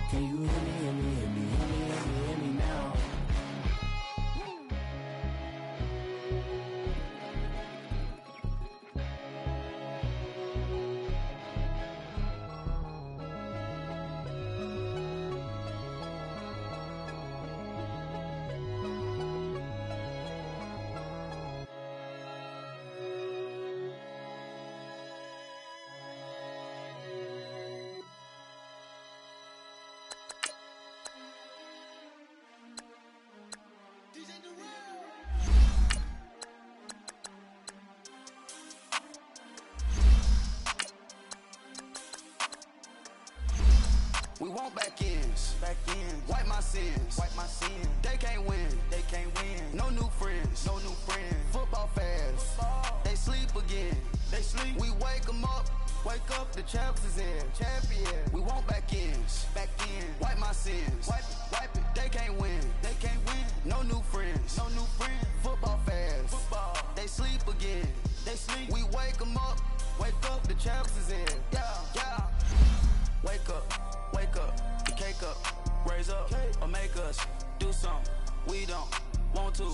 Can you hear me, hear me, hear me, hear me, hear me, hear me now? We want back ends, wipe my sins, They can't win, no new friends, Football fans, they sleep again, We wake them up, the champs is in, We want back ends, wipe my sins, wipe it, they can't win, no new friends, Football fans, they sleep again, We wake them up, the champs is in, yeah. Wake up, the cake up, raise up, or make us do something we don't want to.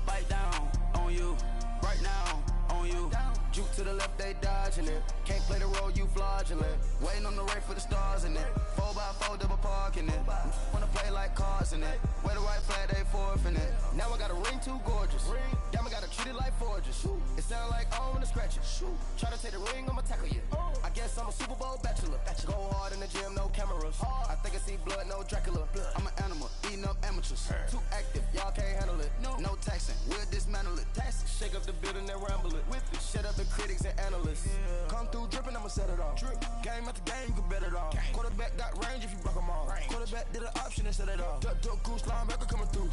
Bite down on you, right now on you. Juke to the left, they dodging it. Can't play the role, you fraudulent. Waiting on the right for the stars in it. 4x4 double parking it. Wanna play like cars in it. Wear the right flag, they forfeiting it. Now I got a ring too gorgeous. Damn, I gotta treat it like forges. It sound like I wanna scratch it. Try to take the ring, I'ma tackle you. I guess I'm a Super Bowl bachelor. Go hard in the gym, no cameras. I think I see blood, no Dracula. I'm an animal, eating up amateurs. Too active, y'all can't handle it. No taxing, we'll dismantle it. Shake up the building and ramble it. Whip it, shut up the critics and analysts. Come through dripping, I'ma set it off. Game after game, you can bet it off. Quarterback got range if you broke them off. Quarterback did an option and set it off. Duck, goose, linebacker coming through.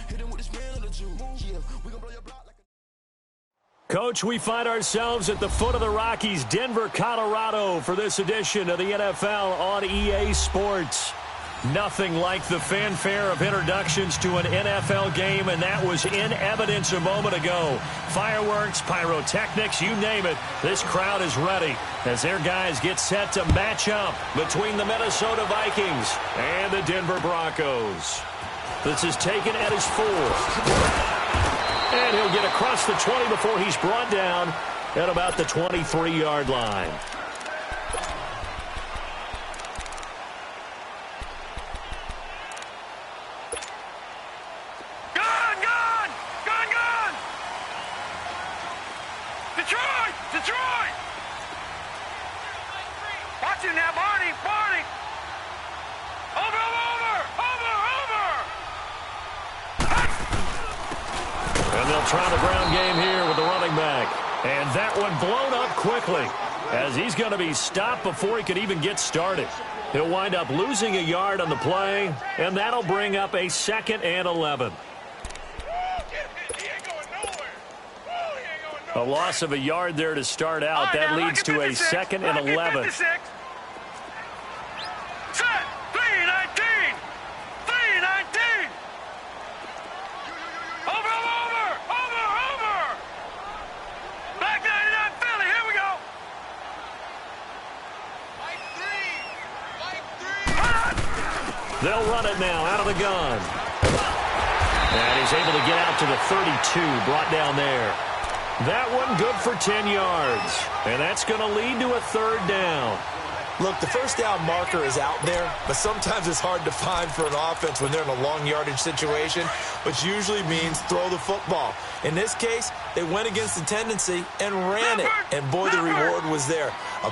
Hit him with the spin of the Jew. We gon' blow your block like a... Coach, we find ourselves at the foot of the Rockies, Denver, Colorado, for this edition of the NFL on EA Sports. Nothing like the fanfare of introductions to an NFL game, and that was in evidence a moment ago. Fireworks, pyrotechnics, you name it. This crowd is ready as their guys get set to match up between the Minnesota Vikings and the Denver Broncos. This is taken at his 4. And he'll get across the 20 before he's brought down at about the 23-yard line. Detroit! Watch it now, Barney! Over! And they'll try the ground game here with the running back. And that one blown up quickly as he's going to be stopped before he could even get started. He'll wind up losing a yard on the play, and that'll bring up a 2nd and 11. A loss of a yard there to start out. That leads to a 2nd and 11. Set. 3-19. Over. Back 99 Philly. Here we go. Fight 3. They'll run it now out of the gun. And he's able to get out to the 32, brought down there. That one good for 10 yards. And that's going to lead to a 3rd down. Look, the first down marker is out there, but sometimes it's hard to find for an offense when they're in a long yardage situation, which usually means throw the football. In this case, they went against the tendency and ran it. And boy, the reward was there. A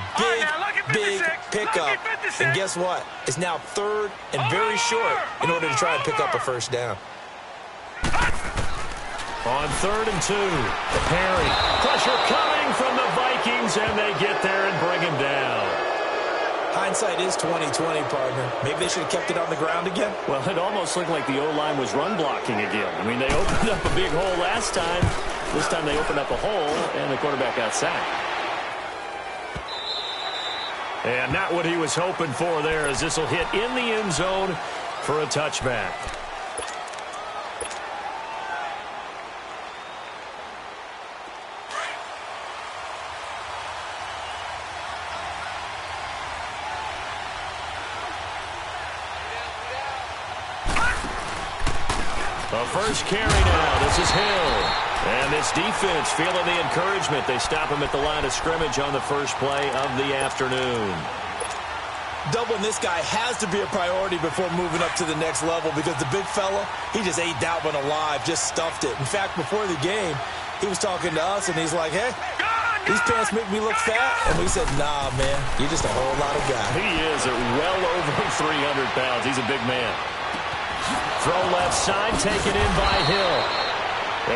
big pickup. And guess what? It's now 3rd and very short in order to try and pick up a first down. On 3rd and 2, Perry. Pressure coming from the Vikings, and they get there and bring him down. Hindsight is 20/20, partner. Maybe they should have kept it on the ground again. Well, it almost looked like the O-line was run blocking again. I mean, they opened up a big hole last time. This time they opened up a hole, and the quarterback got sacked. And not what he was hoping for there, as this will hit in the end zone for a touchback. A first carry now. This is Hill. And this defense feeling the encouragement. They stop him at the line of scrimmage on the first play of the afternoon. Doubling this guy has to be a priority before moving up to the next level because the big fella, he just ate that one alive, just stuffed it. In fact, before the game, he was talking to us, and he's like, hey, these pants make me look fat. And we said, nah, man, you're just a whole lot of guy. He is at well over 300 pounds. He's a big man. Throw left side, taken in by Hill.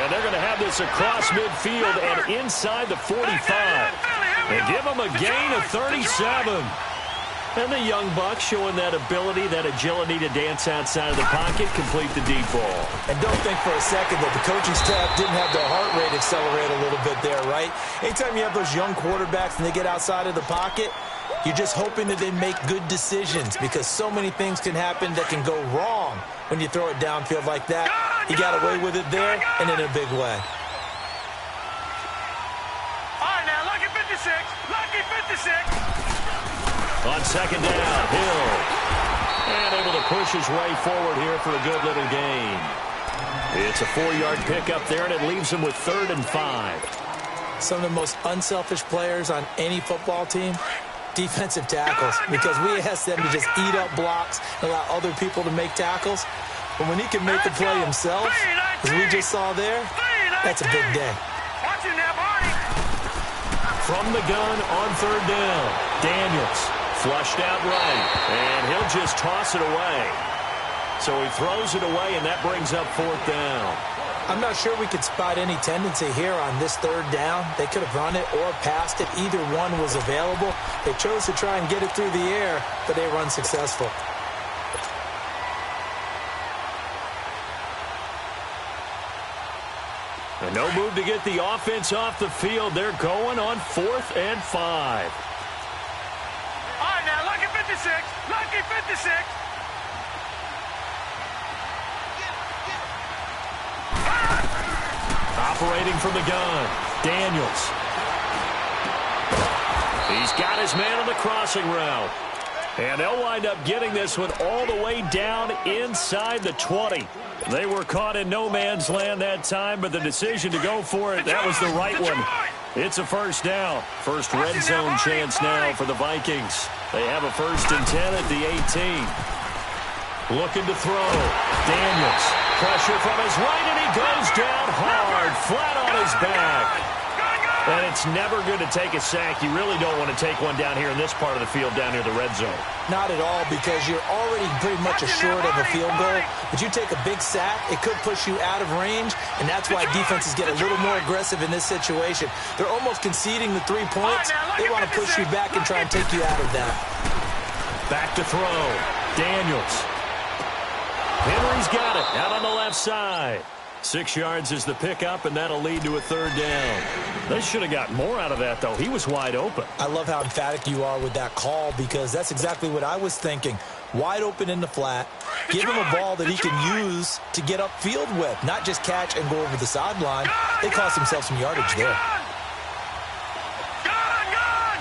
And they're going to have this across midfield and inside the 45. And give him a gain of 37. And the young buck showing that ability, that agility to dance outside of the pocket, complete the deep ball. And don't think for a second that the coaching staff didn't have their heart rate accelerate a little bit there, right? Anytime you have those young quarterbacks and they get outside of the pocket, you're just hoping that they make good decisions because so many things can happen that can go wrong when you throw it downfield like that. He got away with it there and in a big way. All right, now, lucky 56. Lucky 56. On second down, Hill. And able to push his way forward here for a good little gain. It's a 4-yard pickup there, and it leaves him with 3rd and 5. Some of the most unselfish players on any football team, defensive tackles, because we ask them to just eat up blocks and allow other people to make tackles. But when he can make the play himself, as we just saw there, that's a big day. Watch it now, Barney. From the gun on 3rd down, Daniels. Flushed out right, and he'll just toss it away. So he throws it away, and that brings up 4th down. I'm not sure we could spot any tendency here on this 3rd down. They could have run it or passed it. Either one was available. They chose to try and get it through the air, but they were unsuccessful. And no move to get the offense off the field. They're going on 4th and 5. All right, now, lucky 56. Lucky 56. Operating from the gun, Daniels. He's got his man on the crossing route. And they'll wind up getting this one all the way down inside the 20. They were caught in no man's land that time, but the decision to go for it, that was the right one. It's a first down. First red zone chance now for the Vikings. They have a 1st and 10 at the 18. Looking to throw. Daniels. Pressure from his right, and he goes down hard, flat on his back. And it's never good to take a sack. You really don't want to take one down here in this part of the field, down near the red zone. Not at all, because you're already pretty much assured of a field goal. But you take a big sack, it could push you out of range, and that's why defenses get a little more aggressive in this situation. They're almost conceding the 3 points. They want to push you back and try and take you out of that. Back to throw. Daniels. Henry's got it out on the left side. 6 yards is the pickup, and that'll lead to a 3rd down. They should have got more out of that, though. He was wide open. I love how emphatic you are with that call, because that's exactly what I was thinking. Wide open in the flat. Give him a ball that he can use to get upfield with, not just catch and go over the sideline. They cost themselves some yardage there. Gone!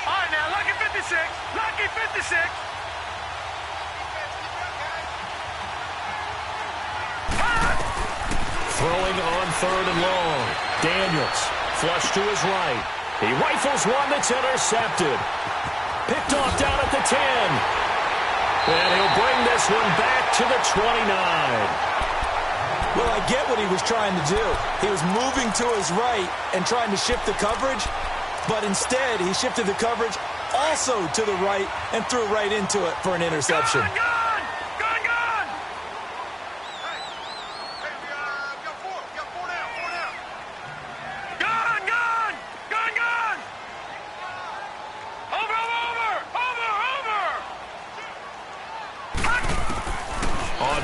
All right, now, lucky 56. Lucky 56. Throwing on 3rd and long. Daniels, flush to his right. He rifles one that's intercepted. Picked off down at the 10. And he'll bring this one back to the 29. Well, I get what he was trying to do. He was moving to his right and trying to shift the coverage, but instead he shifted the coverage also to the right and threw right into it for an interception.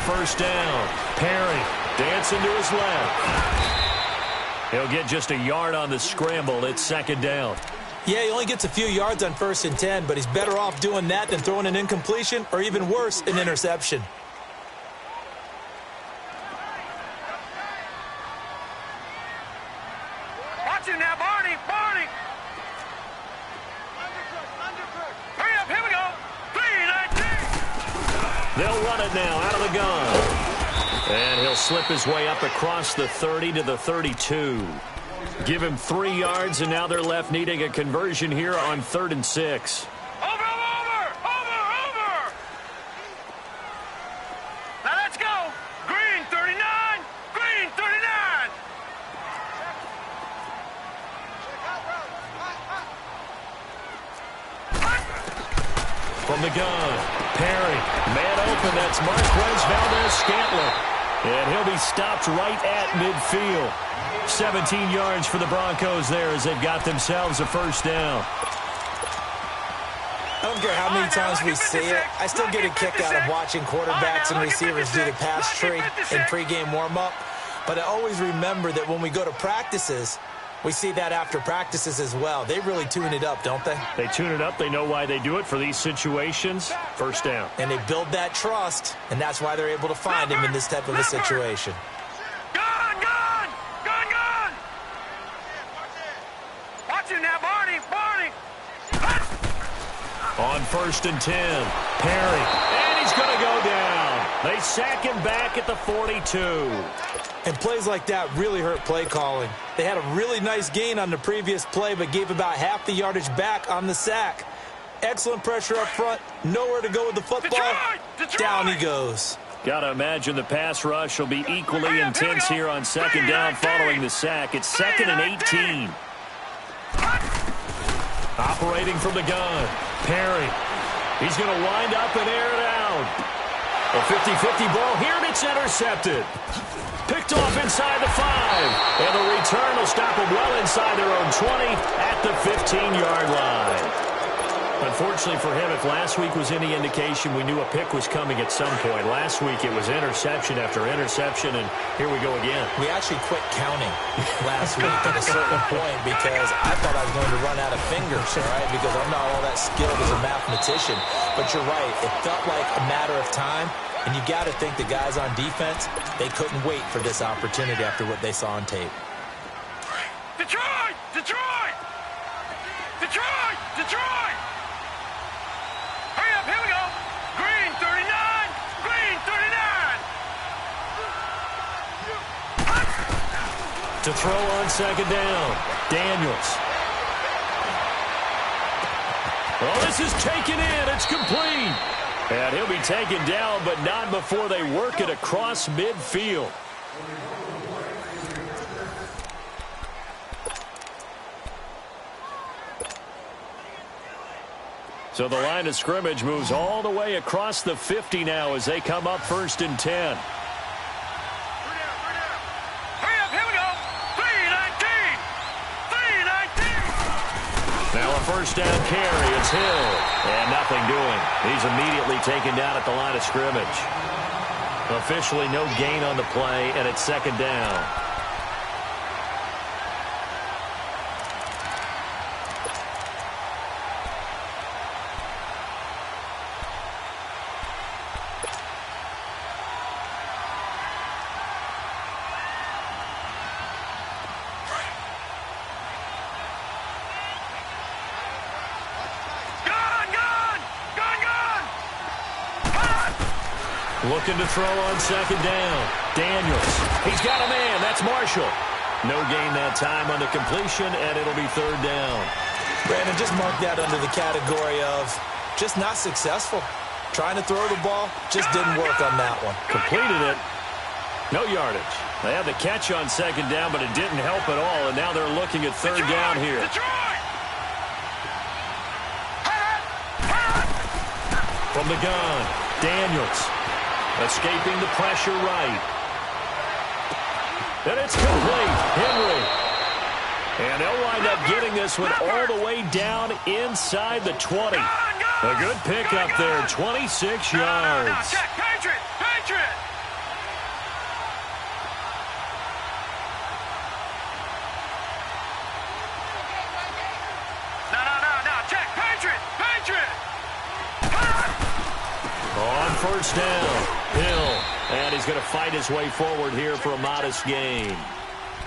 First down. Perry dancing to his left. He'll get just a yard on the scramble. It's 2nd down. Yeah, he only gets a few yards on 1st and 10, but he's better off doing that than throwing an incompletion or, even worse, an interception. Watch it now, Barney. Hurry up, here we go. 3:19. They'll run it now out of the gun. And he'll slip his way up across the 30 to the 32. Give him 3 yards, and now they're left needing a conversion here on 3rd and 6. Over! Now let's go. Green 39. Green 39. From the gun, Perry, man open, that's Marquez Valdez-Scantling. And he'll be stopped right at midfield. 17 yards for the Broncos there as they've got themselves a first down. I don't care how many times we see it, I still get a kick out of watching quarterbacks and receivers do the pass tree in pregame warm-up. But I always remember that when we go to practices, we see that after practices as well. They really tune it up, don't they? They tune it up. They know why they do it for these situations. First down. And they build that trust, and that's why they're able to find him in this type of a situation. Gun! Watch him now, Barney! On 1st and 10, Perry, and he's going to go down. They sack him back at the 42. And plays like that really hurt play calling. They had a really nice gain on the previous play, but gave about half the yardage back on the sack. Excellent pressure up front. Nowhere to go with the football. Detroit! Down he goes. Got to imagine the pass rush will be equally intense here on 2nd down following the sack. It's 2nd and 18. Operating from the gun, Perry. He's going to wind up and air it out. A 50-50 ball here, and it's intercepted. Picked off inside the 5. And the return will stop them well inside their own 20 at the 15-yard line. Unfortunately for him, if last week was any indication, we knew a pick was coming at some point. Last week it was interception after interception, and here we go again. We actually quit counting last week at a certain point because I thought I was going to run out of fingers, all right, because I'm not all that skilled as a mathematician. But you're right. It felt like a matter of time, and you got to think the guys on defense, they couldn't wait for this opportunity after what they saw on tape. Detroit! Hurry up, here we go. Green 39. Green 39. To throw on 2nd down, Daniels. Well, this is taken in. It's complete. And he'll be taken down, but not before they work it across midfield. So the line of scrimmage moves all the way across the 50 now as they come up 1st and 10. Hurry up, here we go. 3-19. Now a 1st down carry. It's Hill. And nothing doing. He's immediately taken down at the line of scrimmage. Officially no gain on the play, and it's 2nd down. Looking to throw on 2nd down. Daniels. He's got a man. That's Marshall. No gain that time on the completion, and it'll be 3rd down. Brandon, just mark that under the category of just not successful. Trying to throw the ball, just didn't work on that one. Completed it. No yardage. They had the catch on 2nd down, but it didn't help at all, and now they're looking at 3rd down here. From the gun, Daniels. Escaping the pressure right. And it's complete. Henry. And they'll wind up getting this one all the way down inside the 20. A good pickup there, 26 yards. No, check, Patriot! No, check, Patriot! On 1st down, Hill. And he's going to fight his way forward here for a modest gain.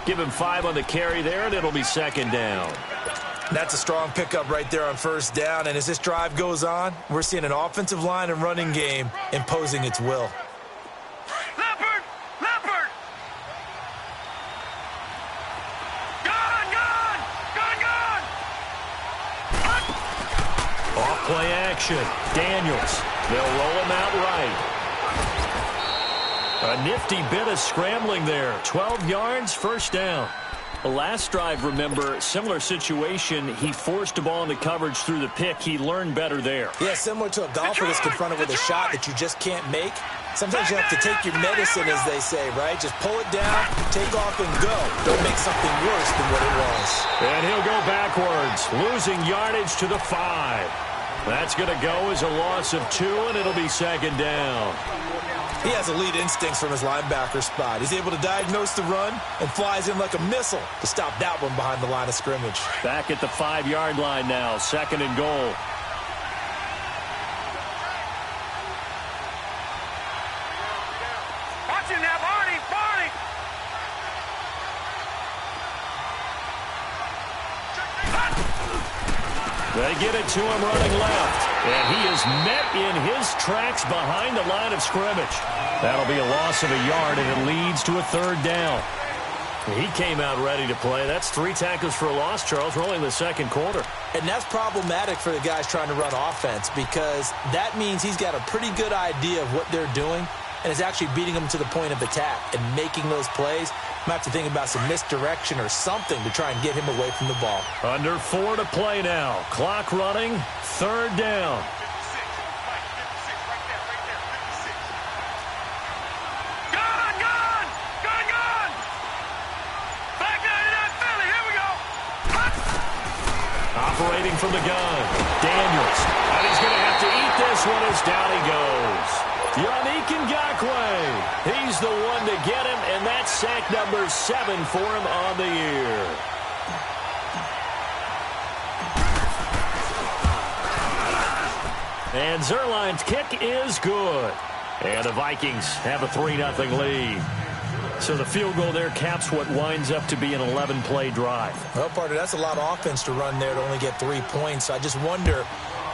Give him 5 on the carry there, and it'll be 2nd down. That's a strong pickup right there on first down, and as this drive goes on, we're seeing an offensive line and running game imposing its will. Leopard! Leopard! Gone! Gone! Gone! Gone! Off play action. Daniels. They'll roll him out right. A nifty bit of scrambling there. 12 yards, first down. The last drive, remember, similar situation. He forced the ball into coverage through the pick. He learned better there. Yeah, similar to a golfer that's confronted with a shot that you just can't make. Sometimes you have to take your medicine, as they say, right? Just pull it down, take off, and go. Don't make something worse than what it was. And he'll go backwards, losing yardage to the 5. That's going to go as a loss of 2, and it'll be second down. He has elite instincts from his linebacker spot. He's able to diagnose the run and flies in like a missile to stop that one behind the line of scrimmage. Back at the 5-yard line now, second and goal. Watch him now, Barney! Barney! They get it to him running left. And he is met in his tracks behind the line of scrimmage. That'll be a loss of a yard, and it leads to a third down. He came out ready to play. That's 3 tackles for a loss, Charles. We're only in the second quarter. And that's problematic for the guys trying to run offense, because that means he's got a pretty good idea of what they're doing and is actually beating them to the point of attack and making those plays. Might have to think about some misdirection or something to try and get him away from the ball. Under 4 to play now. Clock running. Third down. Gone! Gone! Gone! Gone! Back down to that Philly. Here we go. Operating from the gun. Daniels. And he's going to have to eat this one as down he goes. Yannick Ngakoue. He's the one to get him, and that's sack number 7 for him on the year. And Zerline's kick is good. And the Vikings have a 3-0 lead. So the field goal there caps what winds up to be an 11-play drive. Well, partner, that's a lot of offense to run there to only get 3 points. I just wonder,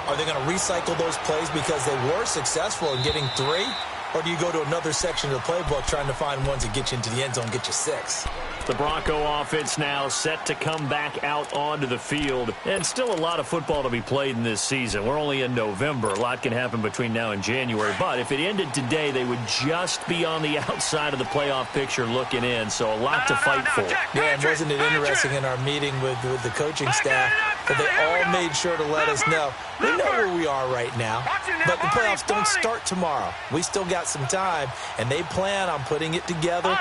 are they going to recycle those plays because they were successful in getting 3? Or do you go to another section of the playbook trying to find ones that get you into the end zone, get you 6? The Bronco offense now set to come back out onto the field. And still a lot of football to be played in this season. We're only in November. A lot can happen between now and January. But if it ended today, they would just be on the outside of the playoff picture looking in. So a lot to fight for. Yeah, and wasn't it interesting in our meeting with the coaching staff that they all made sure to let us know, we know where we are right now, but the playoffs don't start tomorrow. We still got some time, and they plan on putting it together,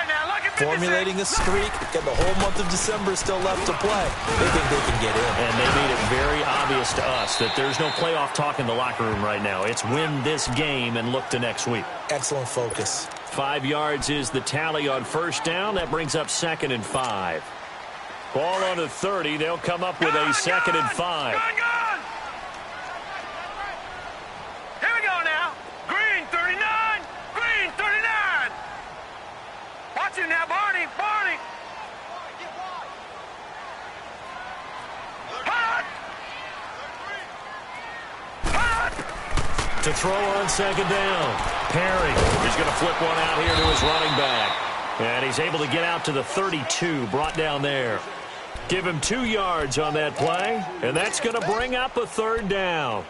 formulating a streak, and the whole month of December is still left to play. They think they can get in. And they made it very obvious to us that there's no playoff talk in the locker room right now. It's win this game and look to next week. Excellent focus. 5 yards is the tally on first down. That brings up 2nd and 5. Ball on the 30. They'll come up with a 2nd and 5. Gone! Gone! Here we go now. Green 39. Green 39. Watch him now, Barney. Barney. Hot! Hot! To throw on 2nd down. Perry is going to flip one out here to his running back. And he's able to get out to the 32, brought down there. Give him 2 yards on that play, and that's going to bring up a 3rd down.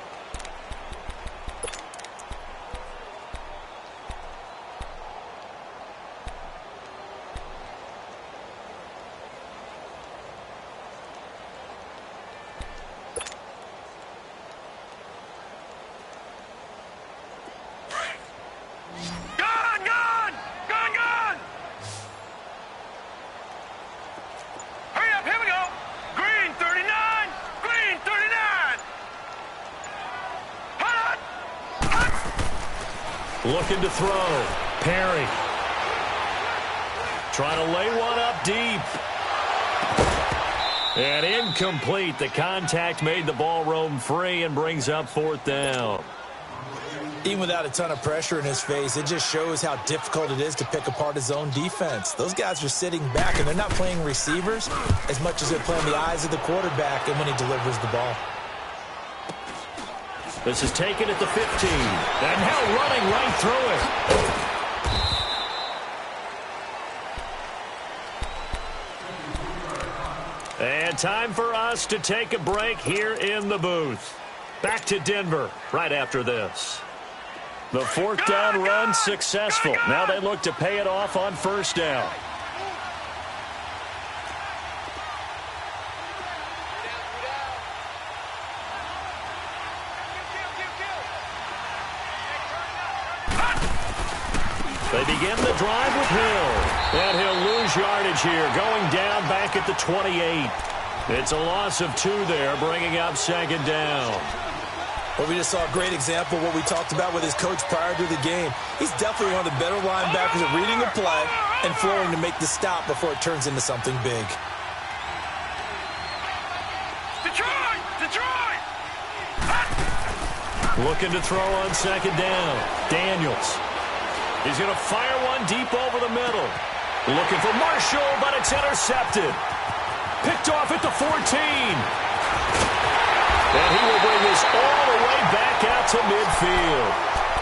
Looking to throw. Perry. Trying to lay one up deep. And incomplete. The contact made the ball roam free and brings up 4th down. Even without a ton of pressure in his face, it just shows how difficult it is to pick apart his own defense. Those guys are sitting back, and they're not playing receivers as much as they're playing the eyes of the quarterback and when he delivers the ball. This is taken at the 15. And now running right through it. And time for us to take a break here in the booth. Back to Denver right after this. The fourth down run successful. Now they look to pay it off on first down. They begin the drive with Hill. And he'll lose yardage here, going down back at the 28. It's a loss of 2 there, bringing up second down. Well, we just saw a great example of what we talked about with his coach prior to the game. He's definitely one of the better linebackers at reading a play and flowing to make the stop before it turns into something big. Detroit! Looking to throw on second down. Daniels. He's going to fire one deep over the middle. Looking for Marshall, but it's intercepted. Picked off at the 14. And he will bring this all the way back out to midfield.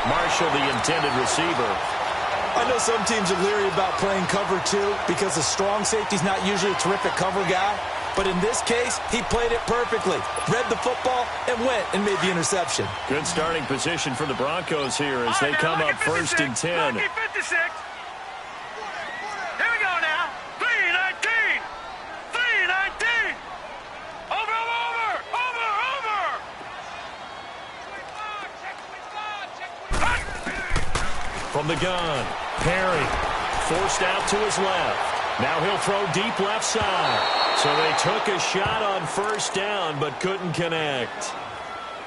Marshall, the intended receiver. I know some teams are leery about playing cover 2 because the strong safety's not usually a terrific cover guy. But in this case, he played it perfectly. Read the football and went and made the interception. Good starting position for the Broncos here as they come up first and 10. 56. Here we go now. 3-19. 3-19. Over. From the gun, Perry forced out to his left. Now he'll throw deep left side. So they took a shot on first down but couldn't connect.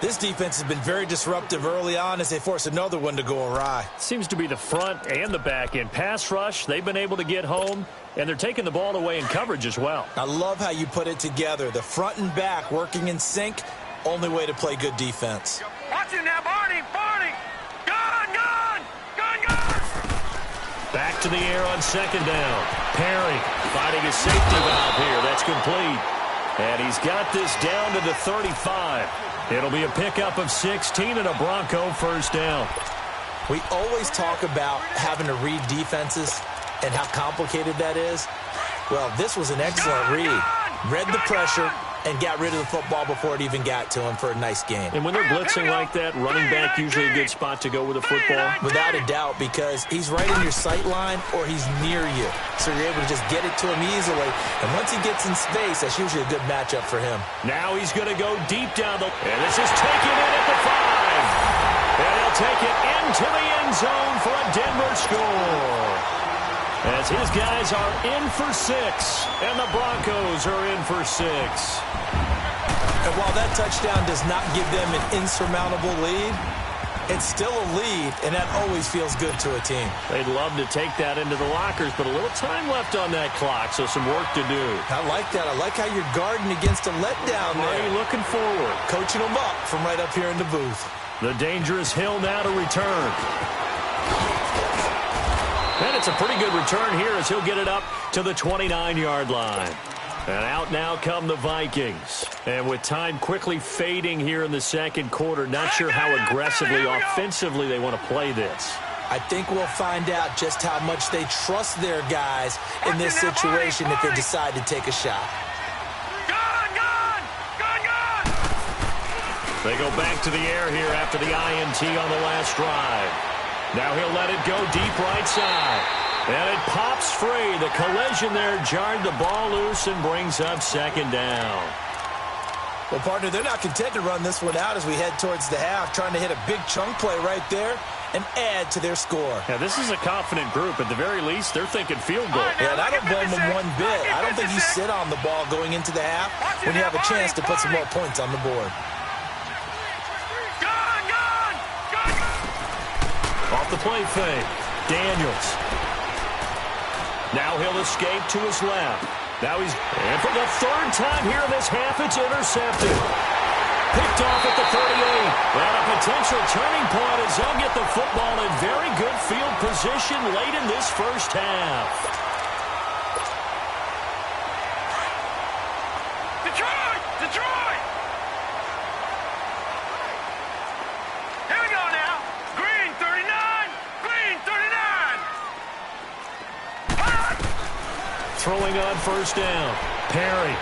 This defense has been very disruptive early on as they force another one to go awry. Seems to be the front and the back end. Pass rush, they've been able to get home, and they're taking the ball away in coverage as well. I love how you put it together. The front and back working in sync, only way to play good defense. Watch him now, Barney. Back to the air on second down. Perry finding his safety valve here. That's complete. And he's got this down to the 35. It'll be a pickup of 16 and a Bronco first down. We always talk about having to read defenses and how complicated that is. Well, this was an excellent read. Read the pressure and got rid of the football before it even got to him for a nice game. And when they're blitzing like that, running back usually a good spot to go with the football? Without a doubt, because he's right in your sight line or he's near you. So you're able to just get it to him easily. And once he gets in space, that's usually a good matchup for him. Now he's going to go deep down the... And this is taken in at the 5. And he'll take it into the end zone for a Denver score. As his guys are in for 6, and the Broncos are in for 6. And while that touchdown does not give them an insurmountable lead, it's still a lead, and that always feels good to a team. They'd love to take that into the lockers, but a little time left on that clock, so some work to do. I like that. I like how you're guarding against a letdown there. Marty looking forward. Coaching them up from right up here in the booth. The dangerous Hill now to return. And it's a pretty good return here as he'll get it up to the 29-yard line. And out now come the Vikings. And with time quickly fading here in the second quarter, not sure how aggressively, offensively they want to play this. I think we'll find out just how much they trust their guys in this situation if they decide to take a shot. They go back to the air here after the INT on the last drive. Now he'll let it go deep right side. And it pops free. The collision there jarred the ball loose and brings up second down. Well, partner, they're not content to run this one out as we head towards the half, trying to hit a big chunk play right there and add to their score. Yeah, this is a confident group. At the very least, they're thinking field goal. Yeah, and I don't blame them one bit. I don't think you sit on the ball going into the half when you have a chance to put some more points on the board. Off the play fake, Daniels. Now he'll escape to his left. Now he's, and for the third time here in this half, it's intercepted. Picked off at the 38. And a potential turning point as they'll get the football in very good field position late in this first half. Detroit! Detroit! Here we go now. Green 39. Green 39. Throwing on first down. Perry.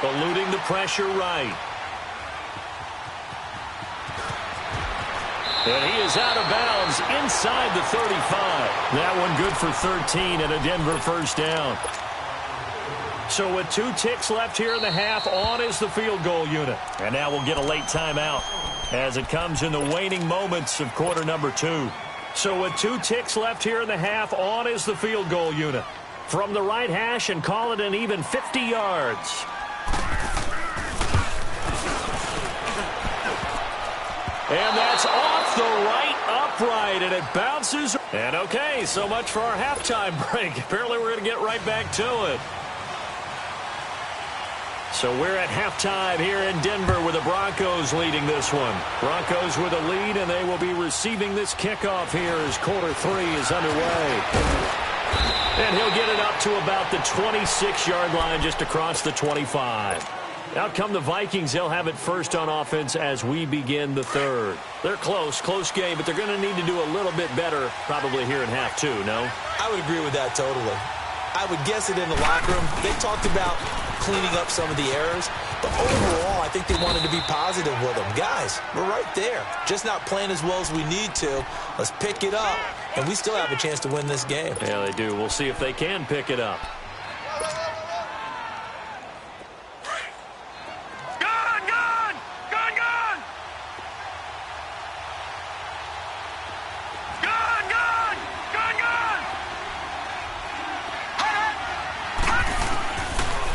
Eluding the pressure right. And he is out of bounds inside the 35. That one good for 13 and a Denver first down. So with 2 ticks left here in the half, on is the field goal unit. And now we'll get a late timeout as it comes in the waning moments of quarter number 2. So with 2 ticks left here in the half, on is the field goal unit. From the right hash and call it an even 50 yards. And that's off the right upright, and it bounces. And okay, so much for our halftime break. Apparently we're going to get right back to it. So we're at halftime here in Denver with the Broncos leading this one. Broncos with a lead, and they will be receiving this kickoff here as quarter 3 is underway. And he'll get it up to about the 26-yard line just across the 25. Out come the Vikings. They'll have it first on offense as we begin the third. They're close game, but they're going to need to do a little bit better probably here in half 2, no? I would agree with that totally. I would guess it in the locker room. They talked about cleaning up some of the errors, but overall, I think they wanted to be positive with them. Guys, we're right there. Just not playing as well as we need to. Let's pick it up, and we still have a chance to win this game. Yeah, they do. We'll see if they can pick it up.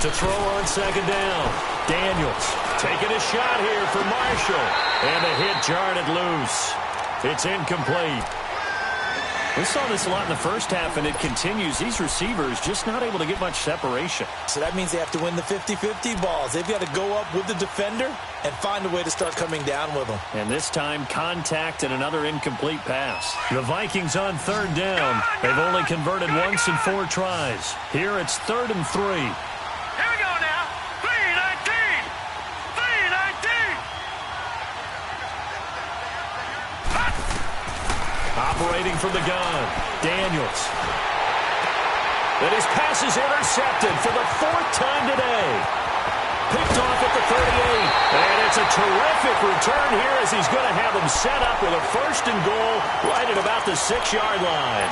To throw on second down. Daniels taking a shot here for Marshall. And a hit jarred it loose. It's incomplete. We saw this a lot in the first half, and it continues. These receivers just not able to get much separation. So that means they have to win the 50-50 balls. They've got to go up with the defender and find a way to start coming down with them. And this time, contact and another incomplete pass. The Vikings on third down. They've only converted once in 4 tries. Here it's 3rd and 3. Here we go now. 3-19. 3-19. Operating from the gun. Daniels. And his pass is intercepted for the 4th time today. Picked off at the 38. And it's a terrific return here as he's going to have him set up with a 1st and goal right at about the 6-yard line.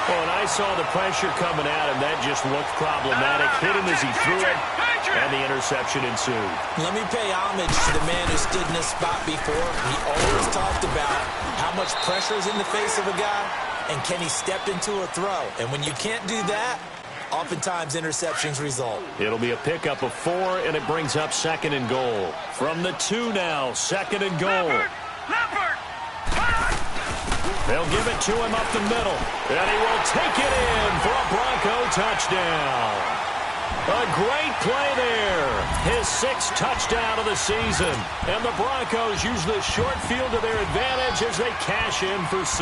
Well, and I saw the pressure coming at him. That just looked problematic. Hit him as he threw it, and the interception ensued. Let me pay homage to the man who stood in this spot before. He always talked about how much pressure is in the face of a guy, and can he step into a throw. And when you can't do that, oftentimes interceptions result. It'll be a pickup of 4, and it brings up 2nd and goal. From the 2 now, 2nd and goal. Leopard. They'll give it to him up the middle, and he will take it in for a Bronco touchdown. A great play there. His 6th touchdown of the season. And the Broncos use the short field to their advantage as they cash in for 6.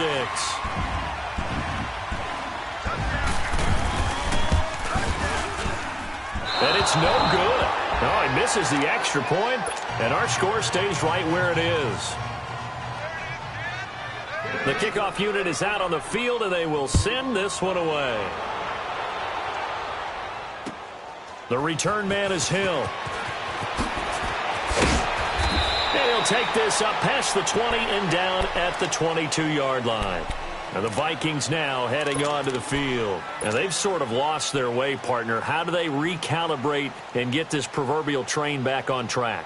And it's no good. No, he misses the extra point, and our score stays right where it is. The kickoff unit is out on the field, and they will send this one away. The return man is Hill. And he'll take this up past the 20 and down at the 22-yard line. And the Vikings now heading onto the field. And they've sort of lost their way, partner. How do they recalibrate and get this proverbial train back on track?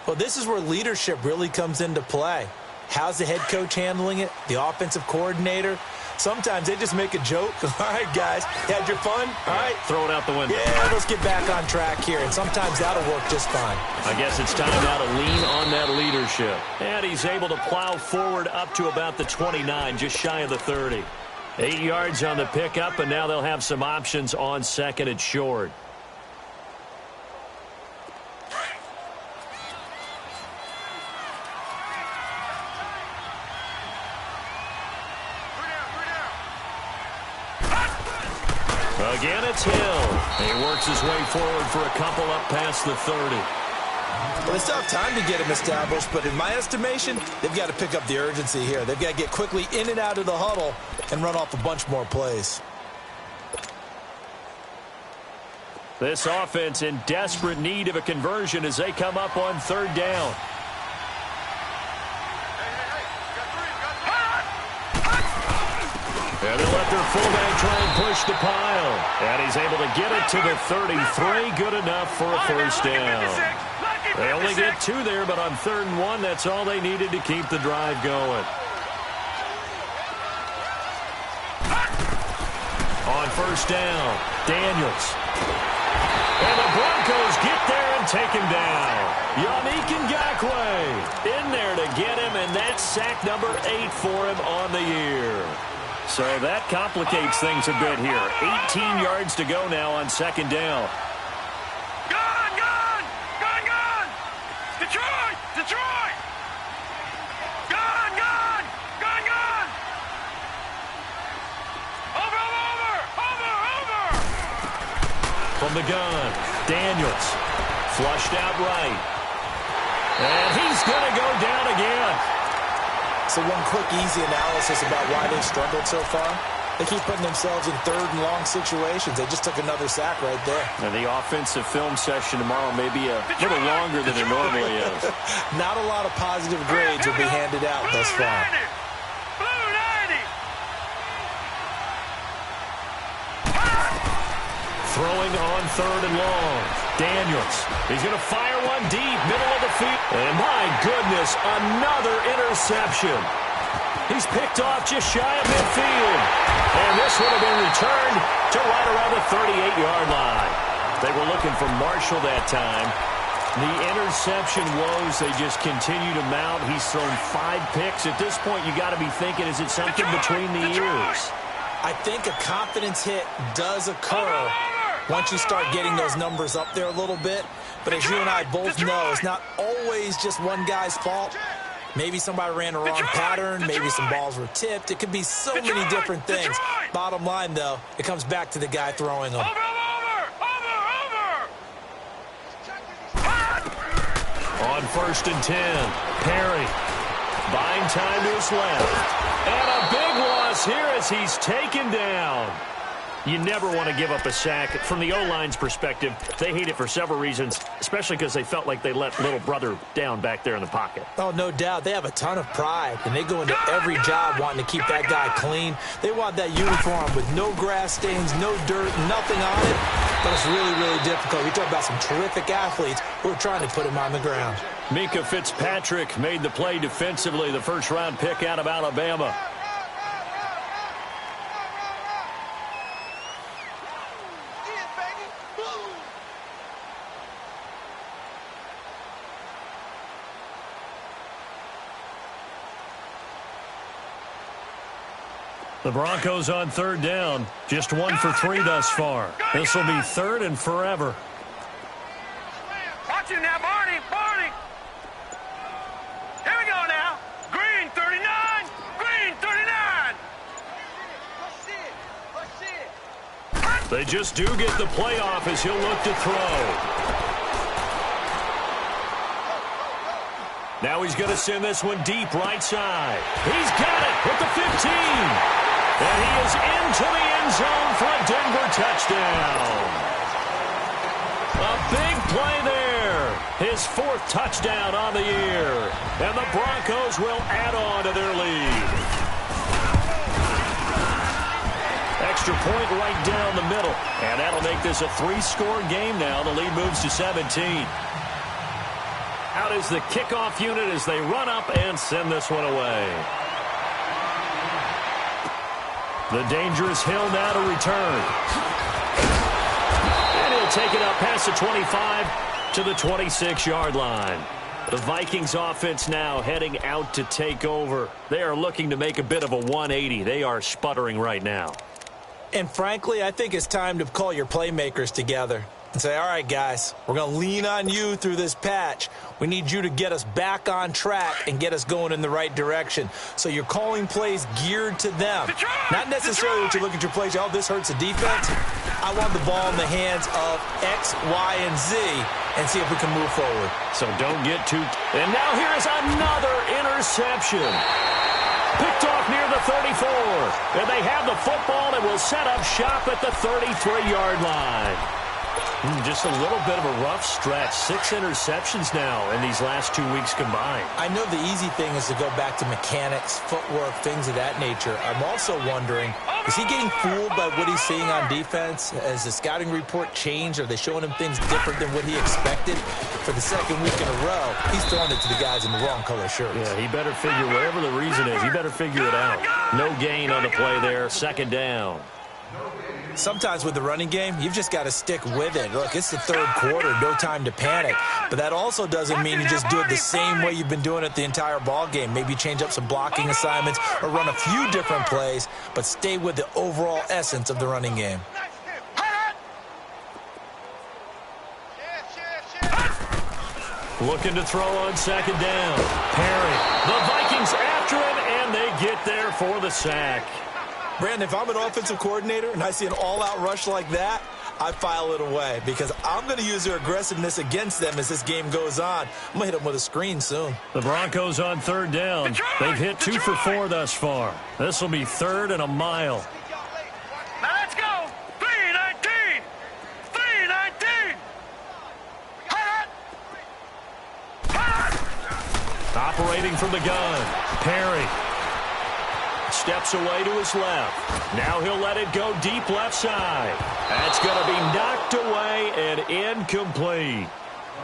Well, this is where leadership really comes into play. How's the head coach handling it? The offensive coordinator? Sometimes they just make a joke. All right, guys, had your fun? All right. Throw it out the window. Yeah, let's get back on track here. And sometimes that'll work just fine. I guess it's time now to lean on that leadership. And he's able to plow forward up to about the 29, just shy of the 30. 8 yards on the pickup, and now they'll have some options on 2nd and short. Again, it's Hill. He works his way forward for a couple up past the 30. Well, they still have time to get him established, but in my estimation, they've got to pick up the urgency here. They've got to get quickly in and out of the huddle and run off a bunch more plays. This offense in desperate need of a conversion as they come up on third down. And they'll let their fullback try and push the pile. And he's able to get it to the 33. Good enough for a first down. They only get 2 there, but on 3rd and 1, that's all they needed to keep the drive going. On first down, Daniels. And the Broncos get there and take him down. Yannick Ngakoue in there to get him, and that's sack number 8 for him on the year. So that complicates things a bit here. 18 yards to go now on 2nd down. Gone! Detroit! Gone! Over! From the gun, Daniels. Flushed out right. And he's going to go down again. So one quick, easy analysis about why they've struggled so far. They keep putting themselves in 3rd and long situations. They just took another sack right there. And the offensive film session tomorrow may be a little longer than it normally is. Not a lot of positive grades will be handed out thus far. Blue 90! Throwing on 3rd and long. Daniels. He's going to fire one deep, middle of the field. And my goodness, another interception. He's picked off just shy of midfield. And this would have been returned to right around the 38-yard line. They were looking for Marshall that time. The interception woes, they just continue to mount. He's thrown 5 picks. At this point, you got to be thinking, is it something between the ears? I think a confidence hit does occur once you start getting those numbers up there a little bit. But as you and I both know, it's not always just one guy's fault. Maybe somebody ran a wrong pattern. Maybe some balls were tipped. It could be so many different things. Bottom line, though, it comes back to the guy throwing them. On 1st and 10, Perry buying time to his left. And a big loss here as he's taken down. You never want to give up a sack. From the O-line's perspective, they hate it for several reasons, especially because they felt like they let little brother down back there in the pocket. Oh, no doubt. They have a ton of pride, and they go into every job wanting to keep that guy clean. They want that uniform with no grass stains, no dirt, nothing on it. But it's really, really difficult. We talk about some terrific athletes who are trying to put him on the ground. Minka Fitzpatrick made the play defensively, the first-round pick out of Alabama. The Broncos on 3rd down. Just 1 for 3 thus far. This will be 3rd and forever. Watch him now, Barney! Here we go now. Green 39! Green 39! They just do get the playoff as he'll look to throw. Now he's going to send this one deep right side. He's got it with the 15. And he is into the end zone for a Denver touchdown. A big play there. His 4th touchdown on the year. And the Broncos will add on to their lead. Extra point right down the middle. And that'll make this a 3-score game now. The lead moves to 17. Out is the kickoff unit as they run up and send this one away. The dangerous Hill now to return. And he'll take it up past the 25 to the 26-yard line. The Vikings offense now heading out to take over. They are looking to make a bit of a 180. They are sputtering right now. And frankly, I think it's time to call your playmakers together. and say, all right, guys, we're going to lean on you through this patch. We need you to get us back on track and get us going in the right direction. So you're calling plays geared to them. Not necessarily that you look at your plays, oh, this hurts the defense. I want the ball in the hands of X, Y, and Z and see if we can move forward. So don't get too... And now here is another interception. Picked off near the 34. And they have the football and will set up shop at the 33-yard line. Just a little bit of a rough stretch. 6 interceptions now in these last 2 weeks combined. I know the easy thing is to go back to mechanics, footwork, things of that nature. I'm also wondering, is he getting fooled by what he's seeing on defense? Has the scouting report changed? Are they showing him things different than what he expected? For the second week in a row, he's throwing it to the guys in the wrong color shirts. Yeah, he better figure, whatever the reason is, he better figure it out. No gain on the play there. 2nd down. Sometimes with the running game, you've just got to stick with it. Look, it's the 3rd quarter, no time to panic. But that also doesn't mean you just do it the same way you've been doing it the entire ball game. Maybe change up some blocking assignments or run a few different plays, but stay with the overall essence of the running game. Looking to throw on 2nd down. Perry. The Vikings after him, and they get there for the sack. Brandon, if I'm an offensive coordinator and I see an all-out rush like that, I file it away because I'm going to use their aggressiveness against them as this game goes on. I'm going to hit them with a screen soon. The Broncos on 3rd down. They've hit 2 for 4 thus far. This will be 3rd and a mile. Now let's go. 3-19. 3-19. Operating from the gun. Perry. Steps away to his left. Now he'll let it go deep left side. That's going to be knocked away and incomplete.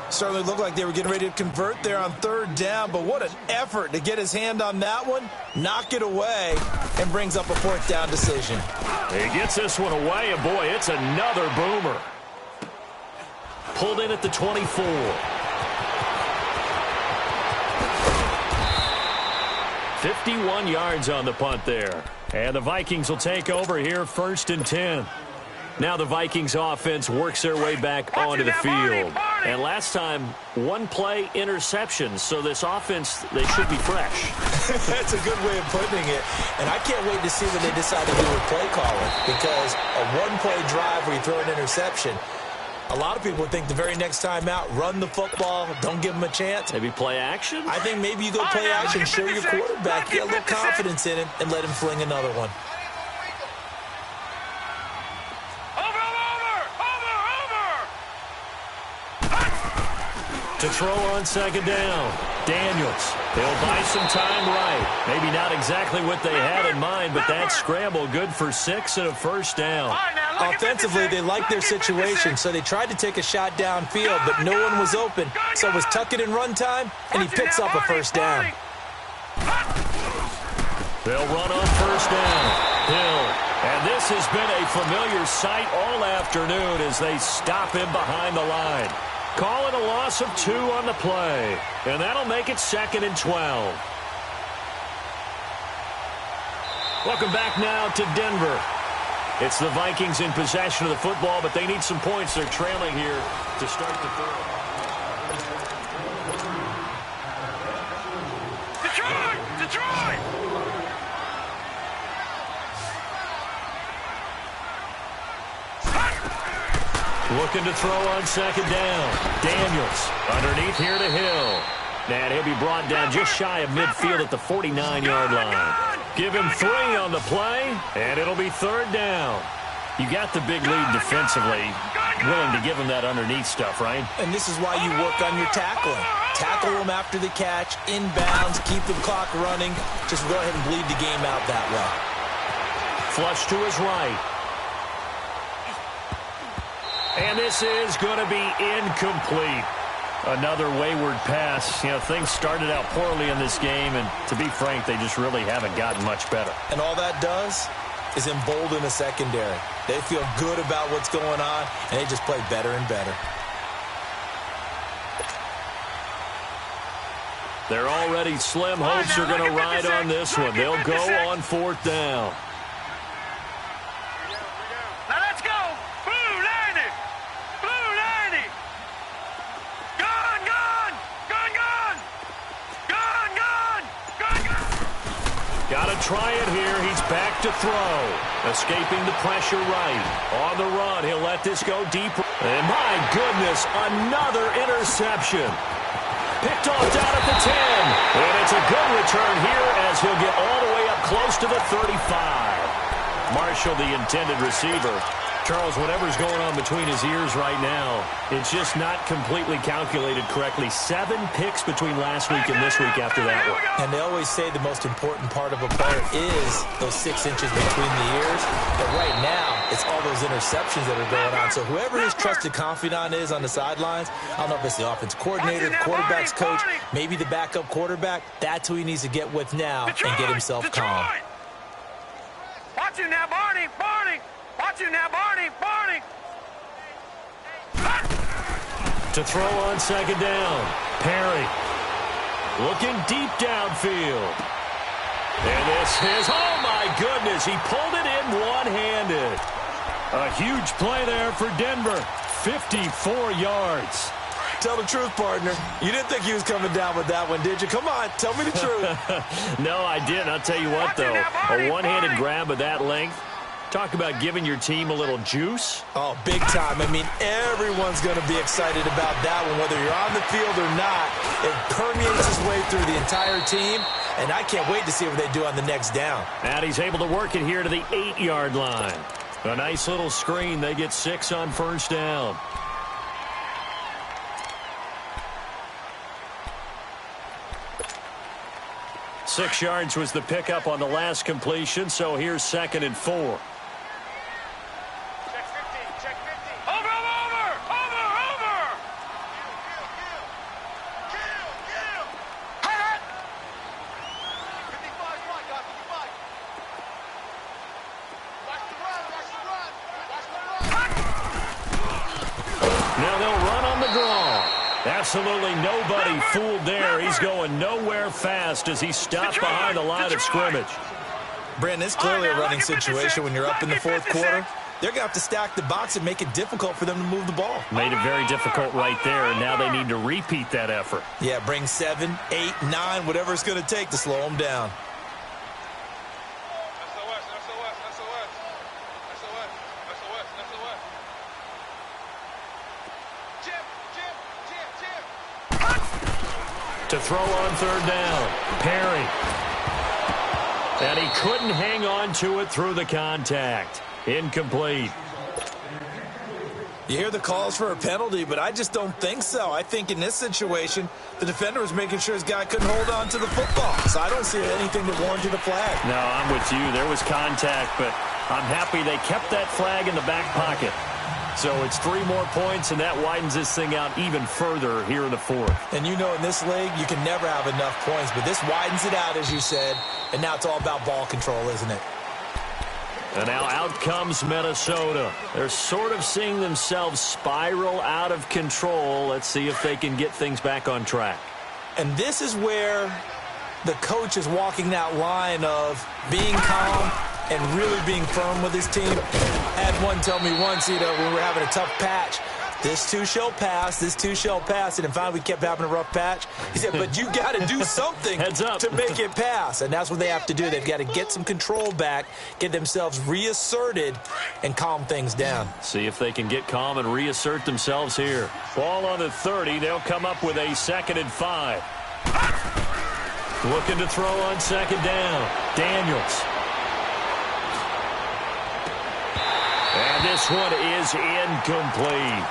Certainly looked like they were getting ready to convert there on 3rd down, but what an effort to get his hand on that one, knock it away, and brings up a 4th down decision. He gets this one away, and boy, it's another boomer. Pulled in at the 24. "51 yards on the punt there. And the Vikings will take over here 1st and 10. Now the Vikings offense works their way back onto the field. And last time, 1 play interception. So this offense, they should be fresh. That's a good way of putting it. And I can't wait to see what they decide to do with play calling. Because a 1-play drive where you throw an interception, a lot of people think the very next time out, run the football, don't give them a chance. Maybe play action? I think maybe you go play action, show your quarterback, get a little confidence in him, and let him fling another one. To throw on 2nd down. Daniels. He'll buy some time right. Maybe not exactly what they had in mind, but that scramble good for 6 and a 1st down. Offensively, they liked their situation, so they tried to take a shot downfield, but no one was open. So it was tuck it in run time, and he picks up a 1st down. They'll run on 1st down. Hill. And this has been a familiar sight all afternoon as they stop him behind the line. Call it a loss of 2 on the play. And that'll make it 2nd and 12. Welcome back now to Denver. It's the Vikings in possession of the football, but they need some points. They're trailing here to start the 3rd. Detroit! Detroit! Looking to throw on 2nd down. Daniels underneath here to Hill. And he'll be brought down just shy of midfield at the 49-yard line. Give him 3 on the play, and it'll be 3rd down. You got the big lead defensively. Willing to give him that underneath stuff, right? And this is why you work on your tackling. Tackle them after the catch, inbounds, keep the clock running. Just go ahead and bleed the game out that way. Flush to his right. And this is going to be incomplete. Another wayward pass. You know, things started out poorly in this game, and to be frank, they just really haven't gotten much better. And all that does is embolden the secondary. They feel good about what's going on, and they just play better and better. They're already slim hopes are going to ride on this one. They'll go on 4th down. Now let's go. Blue line it. Blue Got to try it here. He's back to throw. Escaping the pressure right. On the run, he'll let this go deep. And my goodness, another interception. Picked off down at the 10. And it's a good return here as he'll get all the way up close to the 35. Marshall, the intended receiver. Charles, whatever's going on between his ears right now, it's just not completely calculated correctly. 7 picks between last week and this week after that one. And they always say the most important part of a player is those 6 inches between the ears. But right now, it's all those interceptions that are going on. So whoever his trusted confidant is on the sidelines, I don't know if it's the offense coordinator, the quarterback's coach, maybe the backup quarterback, that's who he needs to get with now and get himself calm. Watch him now, Barney, Barney. Watch him now, Barney, Barney. To throw on second down. Perry looking deep downfield. And this is, oh my goodness, he pulled it in one-handed. A huge play there for Denver. 54 yards. Tell the truth, partner. You didn't think he was coming down with that one, did you? Come on, tell me the truth. No, I didn't. I'll tell you what, though. A one-handed grab of that length. Talk about giving your team a little juice. Oh, big time. I mean, everyone's going to be excited about that one, whether you're on the field or not. It permeates its way through the entire team, and I can't wait to see what they do on the next down. And he's able to work it here to the 8-yard line. A nice little screen. They get 6 on first down. Six yards was the pickup on the last completion, so here's 2nd and 4. Check 15, check 15. Over, over, over, over. Kill. Hit it. 55 is right, guys, 55. Watch the run, watch the run, watch the run. Now they'll run on the draw. Absolutely nobody fooled there. He's going nowhere fast as he stopped behind the line of scrimmage. Brandon, it's clearly a running situation when you're up in the 4th quarter. They're going to have to stack the box and make it difficult for them to move the ball. Made it very difficult right there, and now they need to repeat that effort. Yeah, bring 7, 8, 9, whatever it's going to take to slow them down. To throw on 3rd down, Perry. And he couldn't hang on to it through the contact. Incomplete. You hear the calls for a penalty, but I just don't think so. I think in this situation, the defender was making sure his guy couldn't hold on to the football. So I don't see anything that warranted a flag. No, I'm with you. There was contact, but I'm happy they kept that flag in the back pocket. So it's 3 more points, and that widens this thing out even further here in the 4th. And you know in this league, you can never have enough points, but this widens it out, as you said, and now it's all about ball control, isn't it? And now out comes Minnesota. They're sort of seeing themselves spiral out of control. Let's see if they can get things back on track. And this is where the coach is walking that line of being calm and really being firm with his team. I had one tell me once, when we were having a tough patch, this too shall pass, this too shall pass. And finally we kept having a rough patch. He said, but you got to do something to make it pass. And that's what they have to do. They've got to get some control back, get themselves reasserted, and calm things down. See if they can get calm and reassert themselves here. Ball on the 30. They'll come up with a 2nd and 5. Looking to throw on 2nd down. Daniels. And this one is incomplete.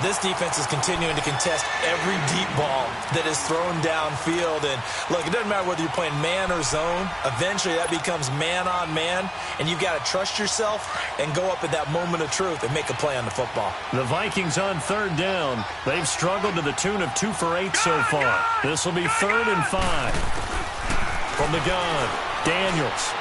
This defense is continuing to contest every deep ball that is thrown downfield. And, look, it doesn't matter whether you're playing man or zone. Eventually, that becomes man-on-man, and you've got to trust yourself and go up at that moment of truth and make a play on the football. The Vikings on 3rd down. They've struggled to the tune of 2 for 8 so far. This will be 3rd and 5. From the gun, Daniels.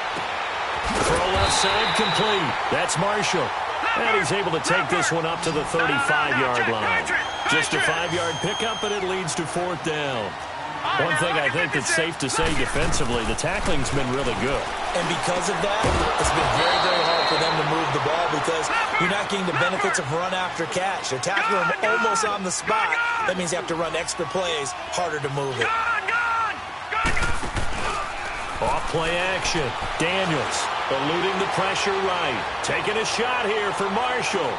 Throw left side complete. That's Marshall. And he's able to take this one up to the 35-yard line. Just a 5-yard pickup, but it leads to 4th down. One thing I think that's safe to say defensively, the tackling's been really good. And because of that, it's been very, very hard for them to move the ball because you're not getting the benefits of run after catch. They're tackling them almost on the spot. That means you have to run extra plays, harder to move it. Off play action. Daniels eluding the pressure right. Taking a shot here for Marshall.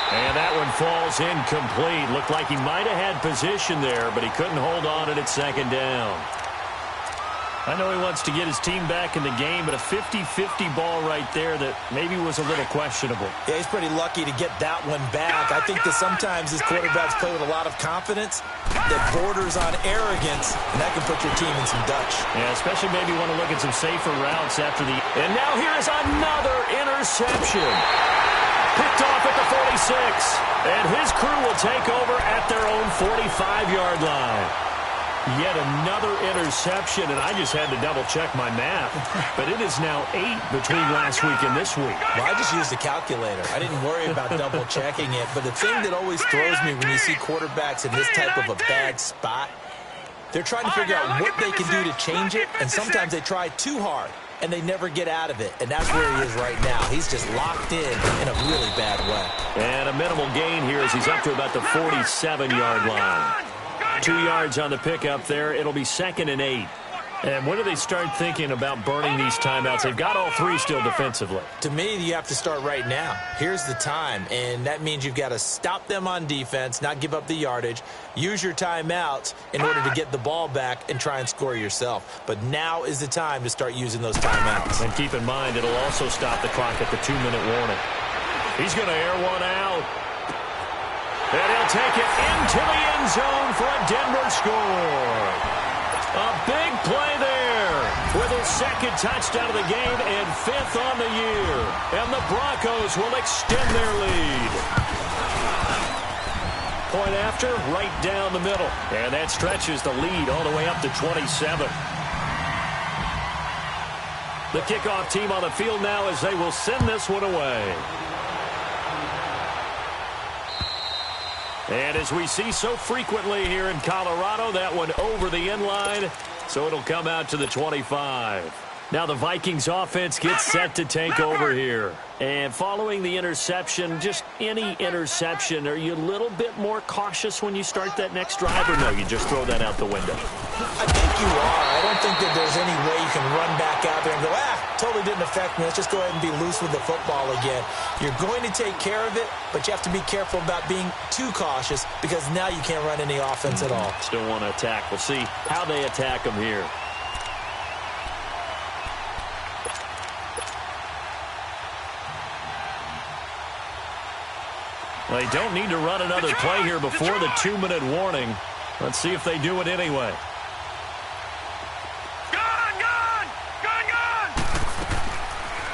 And that one falls incomplete. Looked like he might have had position there, but he couldn't hold on it at second down. I know he wants to get his team back in the game, but a 50-50 ball right there that maybe was a little questionable. Yeah, he's pretty lucky to get that one back. I think that sometimes his quarterbacks play with a lot of confidence that borders on arrogance, and that can put your team in some Dutch. Yeah, especially maybe want to look at some safer routes after the... And now here's another interception. Picked off at the 46. And his crew will take over at their own 45-yard line. Yet another interception, and I just had to double-check my math. But it is now 8 between last week and this week. Well, I just used a calculator. I didn't worry about double-checking it. But the thing that always throws me when you see quarterbacks in this type of a bad spot, they're trying to figure out what they can do to change it, and sometimes they try too hard, and they never get out of it. And that's where he is right now. He's just locked in a really bad way. And a minimal gain here as he's up to about the 47-yard line. 2 yards on the pickup there. It'll be 2nd and 8. And when do they start thinking about burning these timeouts? They've got all 3 still defensively. To me, you have to start right now. Here's the time, and that means you've got to stop them on defense, not give up the yardage, use your timeouts in order to get the ball back and try and score yourself. But now is the time to start using those timeouts. And keep in mind, it'll also stop the clock at the 2-minute warning. He's going to air one out. And he'll take it into the end zone for a Denver score. A big play there with his 2nd touchdown of the game and 5th on the year. And the Broncos will extend their lead. Point after, right down the middle. And that stretches the lead all the way up to 27. The kickoff team on the field now as they will send this one away. And as we see so frequently here in Colorado, that one over the end line, so it'll come out to the 25. Now the Vikings offense gets set to take over here. And following the interception, just any interception, are you a little bit more cautious when you start that next drive, or no, you just throw that out the window? I think you are. I don't think that there's any way you can run back out there and go, totally didn't affect me. Let's just go ahead and be loose with the football again. You're going to take care of it, but you have to be careful about being too cautious because now you can't run any offense at all. Still want to attack. We'll see how they attack them here. They don't need to run another play here before the 2-minute warning. Let's see if they do it anyway.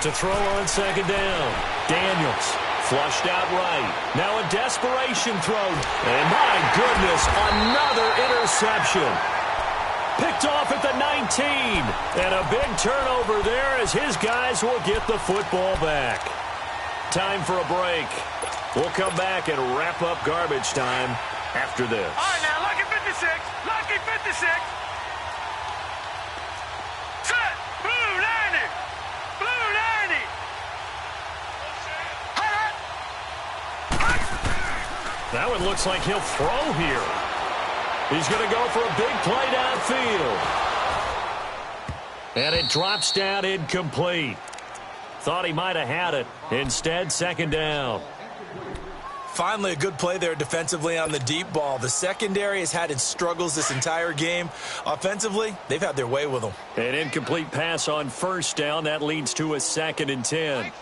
To throw on 2nd down. Daniels flushed out right. Now a desperation throw. And my goodness, another interception. Picked off at the 19. And a big turnover there as his guys will get the football back. Time for a break. We'll come back and wrap up garbage time after this. All right, now, lucky 56. Lucky 56. Set. Blue 90. Blue 90. That one looks like he'll throw here. He's going to go for a big play downfield. And it drops down incomplete. Thought he might have had it. Instead, 2nd down. Finally, a good play there defensively on the deep ball. The secondary has had its struggles this entire game. Offensively, they've had their way with them. An incomplete pass on 1st down. That leads to a 2nd and 10. Over.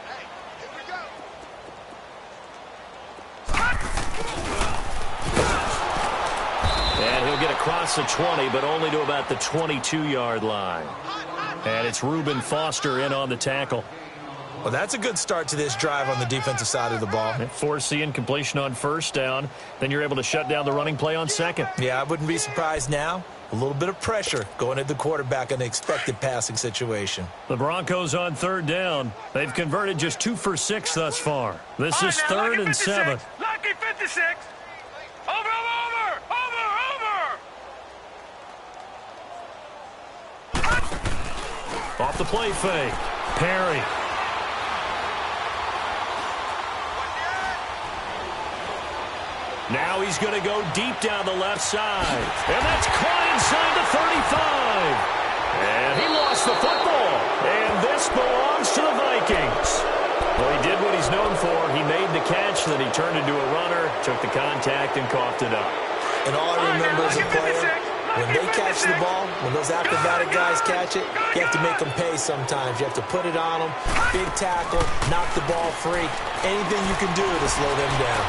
Hey, here we go. And he'll get across the 20, but only to about the 22-yard line. And it's Reuben Foster in on the tackle. Well, that's a good start to this drive on the defensive side of the ball. Force the incompletion on 1st down. Then you're able to shut down the running play on 2nd. Yeah, I wouldn't be surprised now. A little bit of pressure going at the quarterback in an expected passing situation. The Broncos on 3rd down. They've converted just 2 for 6 thus far. This is 3rd and 7. Lucky 56. Over. Off the play fake. Perry. Now he's going to go deep down the left side. And that's caught inside the 35. And he lost the football. And this belongs to the Vikings. Well, he did what he's known for. He made the catch, then he turned into a runner, took the contact, and coughed it up. And all I remember as a player, when they catch the ball, when those acrobatic guys catch it, you have to make them pay sometimes. You have to put it on them, big tackle, knock the ball free. Anything you can do to slow them down.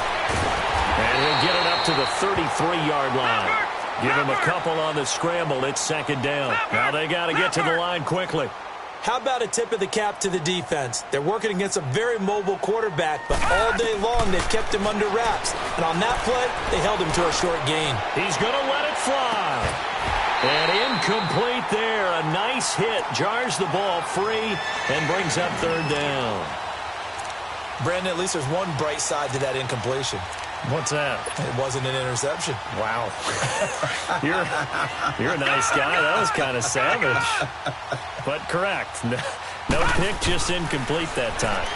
And he'll get it up to the 33-yard line. Give him a couple on the scramble. It's second down. Now they got to get to the line quickly. How about a tip of the cap to the defense? They're working against a very mobile quarterback, but all day long they've kept him under wraps. And on that play, they held him to a short gain. He's going to let it fly. And incomplete there. A nice hit. Jars the ball free and brings up third down. Brandon, at least there's one bright side to that incompletion. What's that? It wasn't an interception. Wow. You're a nice guy. That was kind of savage. But correct. No pick, just incomplete that time.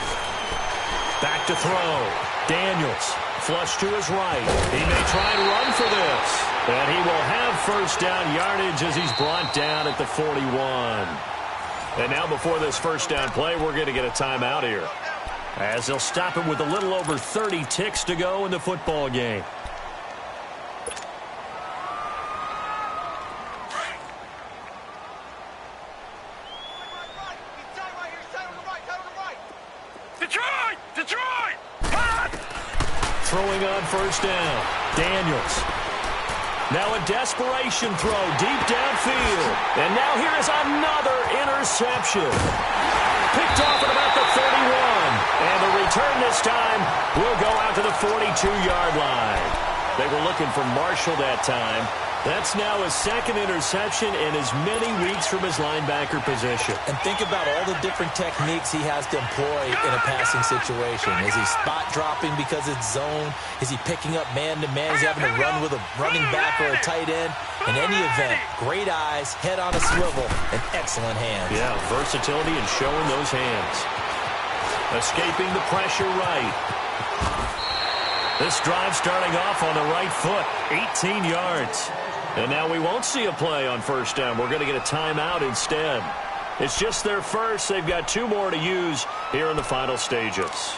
Back to throw. Daniels. Flush to his right. He may try and run for this. And he will have first down yardage as he's brought down at the 41. And now before this first down play, we're going to get a timeout here, as they'll stop it with a little over 30 ticks to go in the football game. Detroit! Detroit! Throwing on first down. Daniels. Now a desperation throw deep downfield. And now here is another interception. Picked off at about the 31. And the return this time will go out to the 42-yard line. They were looking for Marshall that time. That's now his second interception in as many weeks from his linebacker position. And think about all the different techniques he has to employ in a passing situation. Is he spot dropping because it's zone? Is he picking up man-to-man? Is he having to run with a running back or a tight end? In any event, great eyes, head on a swivel, and excellent hands. Yeah, versatility and showing those hands. Escaping the pressure right. This drive starting off on the right foot, 18 yards. And now we won't see a play on first down. We're going to get a timeout instead. It's just their first. They've got two more to use here in the final stages.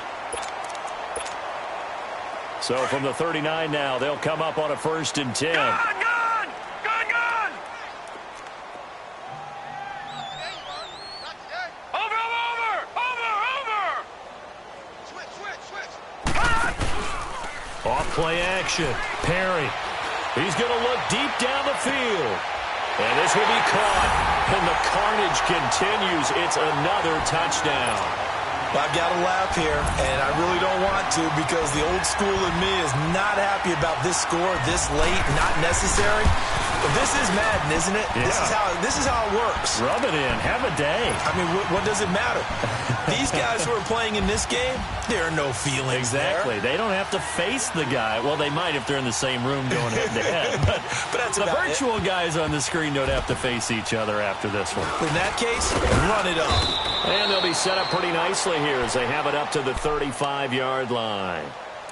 So from the 39 now, they'll come up on a 1st and 10. Gun! Over! Switch! Off play action. Perry. He's going to look deep down the field. And this will be caught. And the carnage continues. It's another touchdown. I've got to laugh here, and I really don't want to, because the old school in me is not happy about this score this late, not necessary. But this is Madden, isn't it? Yeah. This is how it works. Rub it in. Have a day. I mean, what does it matter? These guys who are playing in this game, there are no feelings Exactly. there. They don't have to face the guy. Well, they might if they're in the same room going head-to-head. But that's the about virtual guys on the screen don't have to face each other after this one. In that case, run it up. And they'll be set up pretty nicely here as they have it up to the 35-yard line.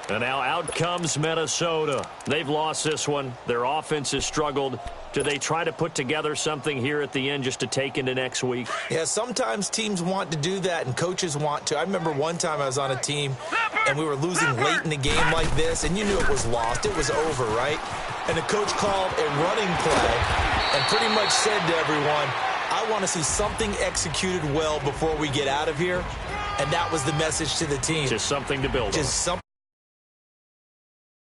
And now out comes Minnesota. They've lost this one. Their offense has struggled. Do they try to put together something here at the end just to take into next week? Yeah, sometimes teams want to do that and coaches want to. I remember one time I was on a team and we were losing late in the game like this, and you knew it was lost. It was over, right? And the coach called a running play and pretty much said to everyone, I want to see something executed well before we get out of here. And that was the message to the team. Just something to build on. Just something.